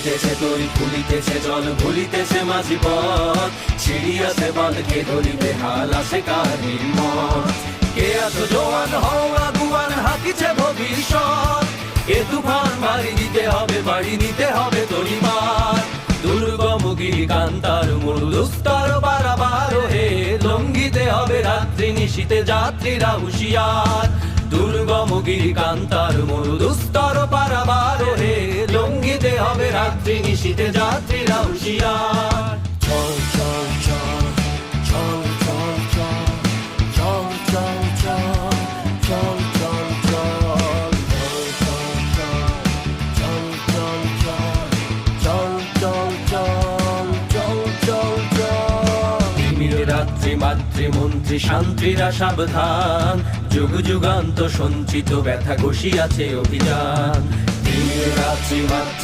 জ্বলিতেছে তরি ফুলিতেছে জল ভুলিতেছে মাঝি পথ ছিড়িয়াছে বাঁধ কে ধরিবে হাল আছে কার হিম্মত কে আছো জোয়ান হও আগুয়ান হাকিছে ভবিষ্যৎ এ তুফান মারি দিতে হবে বাড়ি নিতে হবে তরিমার দুর্গম গিরি কান্তার মরু দুস্তর বারাবার হে লঙ্ঘিতে হবে রাত্রি নিশীতে যাত্রীরা হুঁশিয়ার দুর্গম গিরি কান্তার মরু দুস্তর পারাবার হে লঙ্ঘিতে হবে রাত্রি নিশীতে যাত্রীরা হুঁশিয়ার চল চল চল চল চল চল চল চল চল রাত্রি মাতৃমন্ত্রী শান্তিরা সাবধান যুগ যুগান্ত সঞ্চিত ব্যথা ঘষিয়াছে অভিযান রাত্রি